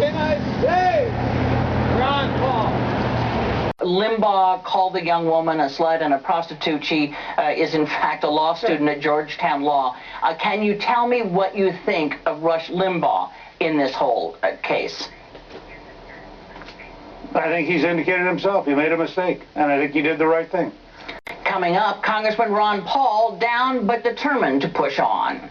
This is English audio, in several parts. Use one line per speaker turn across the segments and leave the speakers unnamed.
Can I say, Ron Paul?
Limbaugh called the young woman a slut and a prostitute. She is, in fact, a law student at Georgetown Law. Can you tell me what you think of Rush Limbaugh in this whole case?
I think he's indicated himself. He made a mistake, and I think he did the right thing.
Coming up, Congressman Ron Paul down but determined to push on.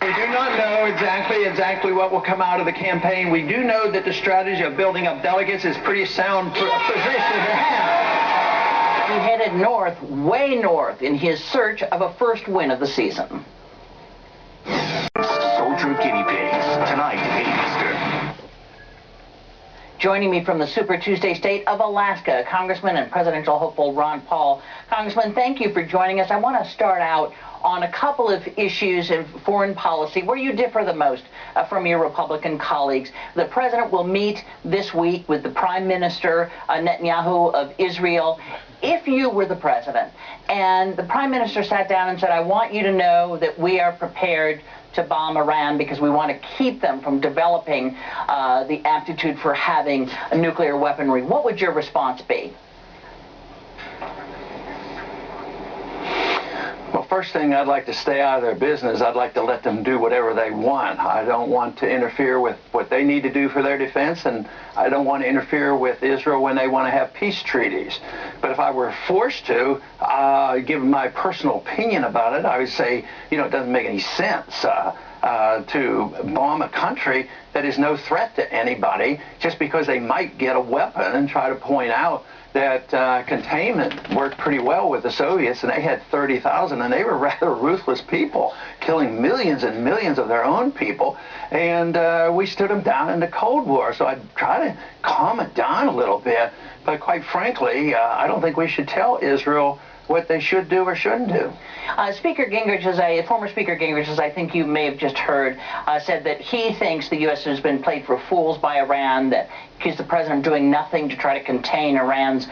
We do not know exactly what will come out of the campaign. We do know that the strategy of building up delegates is pretty sound position to have.
He headed north, way north, in his search of a first win of the season.
Soldier Guinea Pigs, tonight, 8 Eastern.
Joining me from the Super Tuesday state of Alaska, Congressman and presidential hopeful Ron Paul. Congressman, thank you for joining us. I want to start out on a couple of issues of foreign policy where you differ the most from your Republican colleagues. The president will meet this week with the Prime Minister Netanyahu of Israel. If you were the president and the Prime Minister sat down and said, I want you to know that we are prepared to bomb Iran because we want to keep them from developing the aptitude for having nuclear weaponry, what would your response be?
Well, first thing, I'd like to stay out of their business. I'd like to let them do whatever they want. I don't want to interfere with what they need to do for their defense, and I don't want to interfere with Israel when they want to have peace treaties. But if I were forced to give my personal opinion about it, I would say, you know, it doesn't make any sense to bomb a country that is no threat to anybody just because they might get a weapon, and try to point out that containment worked pretty well with the Soviets, and they had 30,000, and they were rather ruthless people, killing millions and millions of their own people, and we stood them down in the Cold War. So I'd try to calm it down a little bit, but quite frankly, I don't think we should tell Israel what they should do or shouldn't do.
Former Speaker Gingrich, as I think you may have just heard, said that he thinks the U.S. has been played for fools by Iran, that accused the president of doing nothing to try to contain Iran's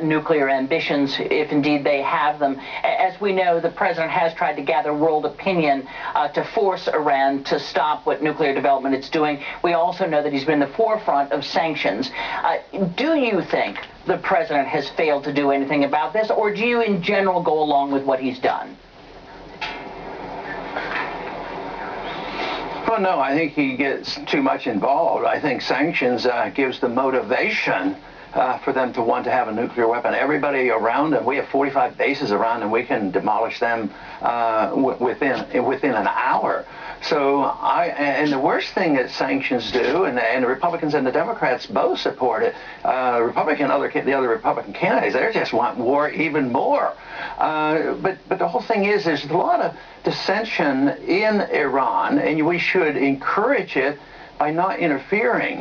nuclear ambitions, if indeed they have them. As we know, the president has tried to gather world opinion to force Iran to stop what nuclear development it's doing. We also know that he's been in the forefront of sanctions. Do you think the president has failed to do anything about this, or do you in general go along with what he's done?
Well, no, I think he gets too much involved. I think sanctions gives the motivation for them to want to have a nuclear weapon. Everybody around them, we have 45 bases around them, we can demolish them within an hour. So and the worst thing that sanctions do, and the Republicans and the Democrats both support it, the other Republican candidates, they just want war even more. But the whole thing is, there's a lot of dissension in Iran, and we should encourage it by not interfering.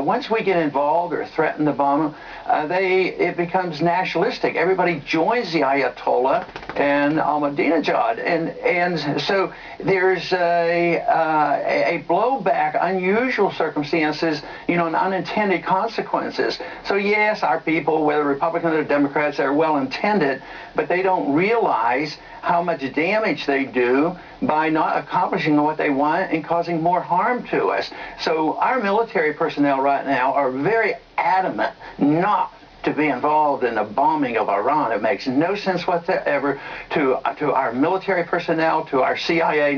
Once we get involved or threaten to bomb them, it becomes nationalistic. Everybody joins the Ayatollah and Ahmadinejad, and so there's a blowback, unusual circumstances, and unintended consequences. So yes, our people, whether Republicans or Democrats, are well intended, but they don't realize how much damage they do by not accomplishing what they want and causing more harm to us. So our military personnel right now are very adamant not to be involved in the bombing of Iran. It makes no sense whatsoever to our military personnel, to our CIA.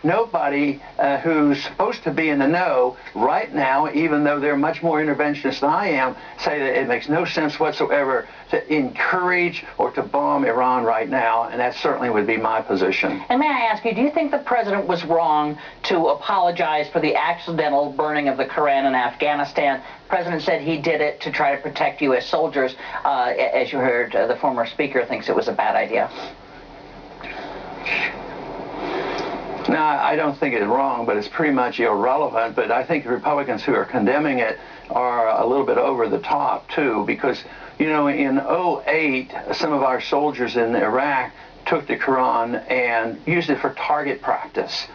Nobody who's supposed to be in the know right now, even though they're much more interventionist than I am, say that it makes no sense whatsoever to encourage or to bomb Iran right now, and that certainly would be my position.
And may I ask you, do you think the president was wrong to apologize for the accidental burning of the Koran in Afghanistan? The president said he did it to try to protect U.S. soldiers. As you heard, the former speaker thinks it was a bad idea.
No, I don't think it's wrong, but it's pretty much irrelevant. But I think the Republicans who are condemning it are a little bit over the top, too, because, in 2008, some of our soldiers in Iraq took the Quran and used it for target practice,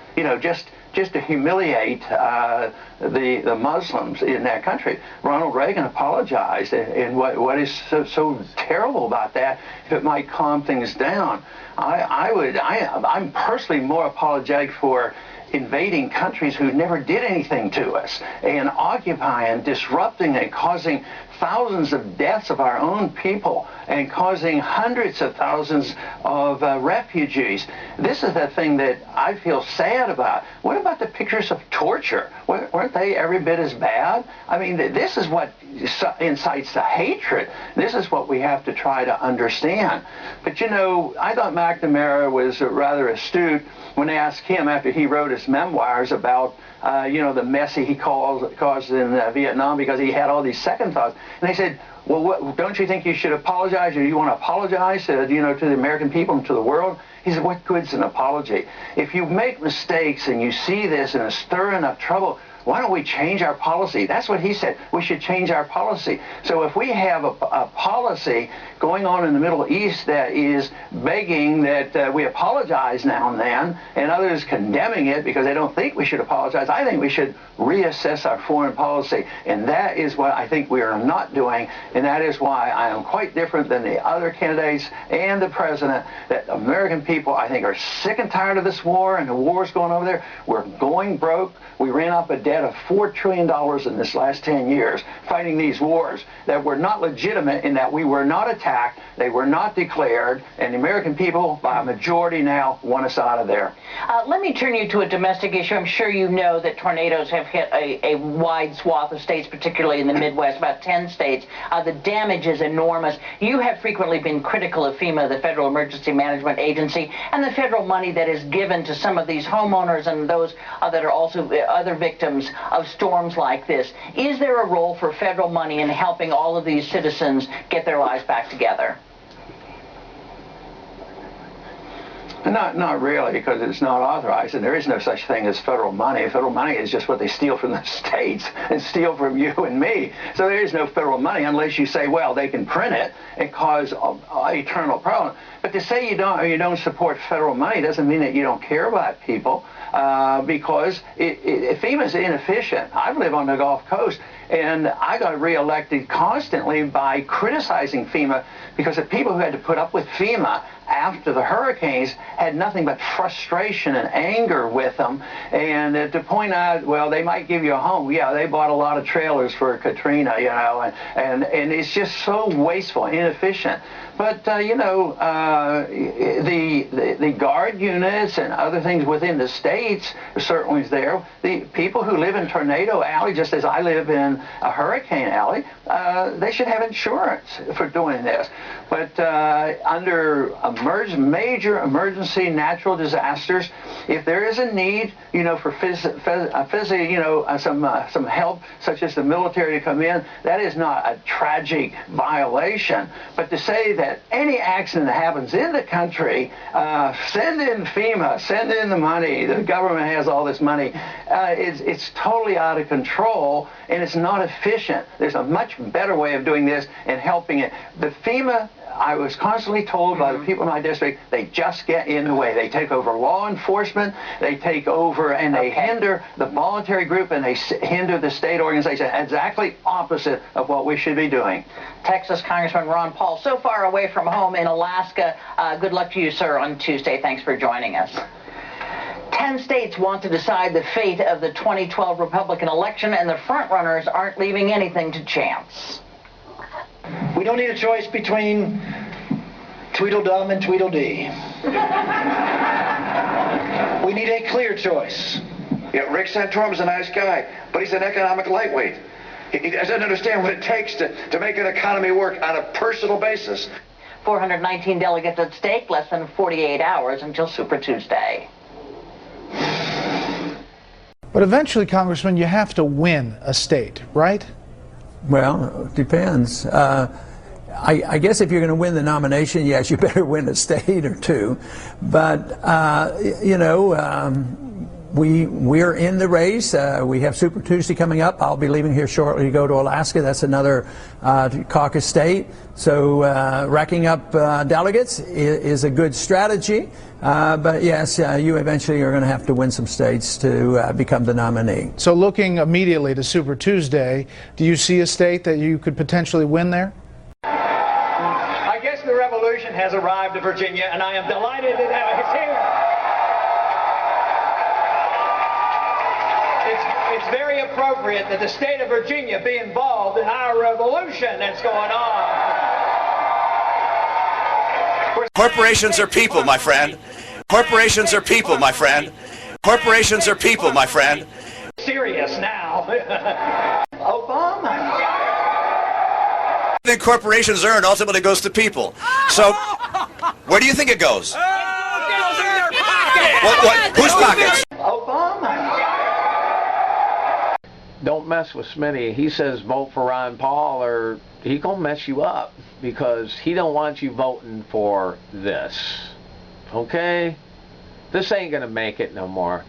just to humiliate the Muslims in that country. Ronald Reagan apologized, and what is so terrible about that, if it might calm things down, I'm personally more apologetic for invading countries who never did anything to us and occupying, disrupting, and causing thousands of deaths of our own people and causing hundreds of thousands of refugees. This is the thing that I feel sad about. What about the pictures of torture? Weren't they every bit as bad? I mean, this is what incites the hatred. This is what we have to try to understand. But you know, I thought McNamara was rather astute when they asked him after he wrote his memoirs about you know, the mess he caused in Vietnam because he had all these second thoughts. And they said, well, don't you think you should apologize, or you want to apologize you know, to the American people and to the world? He said, what good's an apology? If you make mistakes and you see this and it's stirring up trouble, why don't we change our policy? That's what he said. We should change our policy. So if we have a policy going on in the Middle East that is begging that we apologize now and then, and others condemning it because they don't think we should apologize, I think we should reassess our foreign policy. And that is what I think we are not doing, and that is why I am quite different than the other candidates and the president, that American people, I think, are sick and tired of this war and the wars going over there. We're going broke. We ran up a debt of $4 trillion in this last 10 years fighting these wars that were not legitimate, in that we were not attacked, they were not declared, and the American people, by a majority now, want us out of there.
Let me turn you to a domestic issue. I'm sure you know that tornadoes have hit a wide swath of states, particularly in the Midwest, about 10 states. The damage is enormous. You have frequently been critical of FEMA, the Federal Emergency Management Agency, and the federal money that is given to some of these homeowners and those that are also other victims of storms like this. Is there a role for federal money in helping all of these citizens get their lives back together?
Not really, because it's not authorized, and there is no such thing as federal money. Federal money is just what they steal from the states and steal from you and me. So there is no federal money unless you say, well, they can print it and cause eternal problem. But to say you don't support federal money doesn't mean that you don't care about people, because FEMA is inefficient. I live on the Gulf Coast, and I got reelected constantly by criticizing FEMA because the people who had to put up with FEMA after the hurricanes had nothing but frustration and anger with them. And to point out, well, they might give you a home. Yeah, they bought a lot of trailers for Katrina, you know, and it's just so wasteful, inefficient. But, you know, the guard units and other things within the states certainly is there. The people who live in Tornado Alley, just as I live in a Hurricane Alley, they should have insurance for doing this. But under major emergency natural disasters, if there is a need, you know, for some help, such as the military to come in, that is not a tragic violation. But to say that any accident that happens in the country, send in FEMA, send in the money, the government has all this money, it's totally out of control, and it's not efficient. There's a much better way of doing this and helping it. The FEMA, I was constantly told by the people in my district, they just get in the way. They take over law enforcement, they take over and they hinder the voluntary group, and they hinder the state organization. Exactly opposite of what we should be doing.
Texas Congressman Ron Paul, so far away from home in Alaska. Good luck to you, sir, on Tuesday. Thanks for joining us. 10 states want to decide the fate of the 2012 Republican election, and the frontrunners aren't leaving anything to chance.
We don't need a choice between Tweedledum and Tweedledee. We need a clear choice.
Yeah, Rick Santorum's a nice guy, but he's an economic lightweight. He doesn't understand what it takes to make an economy work on a personal basis.
419 delegates at stake, less than 48 hours until Super Tuesday.
But eventually, Congressman, you have to win a state, right?
Well, it depends. I guess if you're going to win the nomination, yes, you better win a state or two. But, you know, we're in the race. We have Super Tuesday coming up. I'll be leaving here shortly to go to Alaska. That's another caucus state. So racking up delegates is a good strategy. But yes, you eventually are going to have to win some states to become the nominee.
So looking immediately to Super Tuesday, do you see a state that you could potentially win there?
I guess the revolution has arrived to Virginia, and I am delighted that it's here.
It's very appropriate that the state of Virginia be involved in our revolution that's going on.
Corporations are people, my friend. Corporations are people, my friend. Corporations are people, my friend.
Serious now. Obama.
Everything corporations earn ultimately goes to people. So, where do you think it goes? What? Whose pockets?
Obama.
Don't mess with Smitty. He says vote for Ron Paul or he gonna mess you up because he don't want you voting for this. Okay? This ain't gonna make it no more.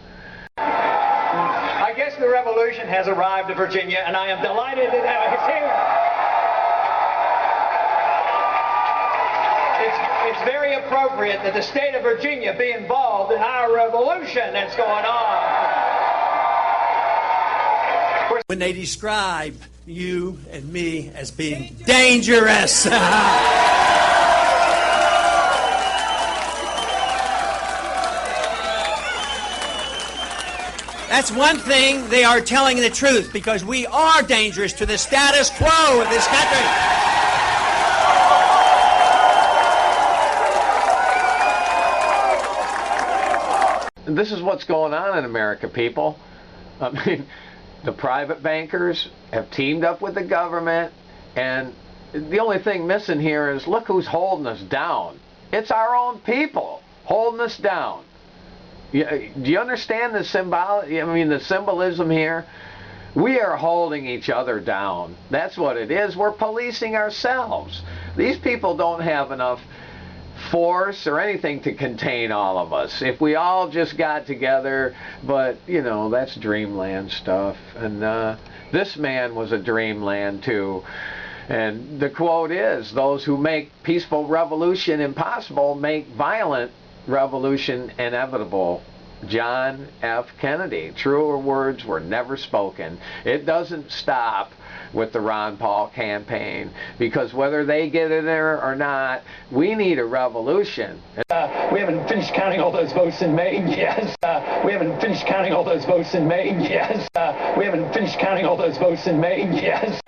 I guess the revolution has arrived to Virginia, and I am delighted that it's here. It's very appropriate that the state of Virginia be involved in our revolution that's going on.
When they describe you and me as being dangerous. That's one thing, they are telling the truth, because we are dangerous to the status quo of this country.
This is what's going on in America, people. I mean, the private bankers have teamed up with the government, and the only thing missing here is look who's holding us down. It's our own people holding us down. Do you understand the the symbolism here? We are holding each other down. That's what it is. We're policing ourselves. These people don't have enough force or anything to contain all of us. If we all just got together, but that's dreamland stuff. And this man was a dreamland too. And the quote is, those who make peaceful revolution impossible make violent revolution inevitable. John F. Kennedy. Truer words were never spoken. It doesn't stop with the Ron Paul campaign, because whether they get in there or not, we need a revolution.
We haven't finished counting all those votes in Maine. Yes. We haven't finished counting all those votes in Maine. Yes. We haven't finished counting all those votes in Maine. Yes.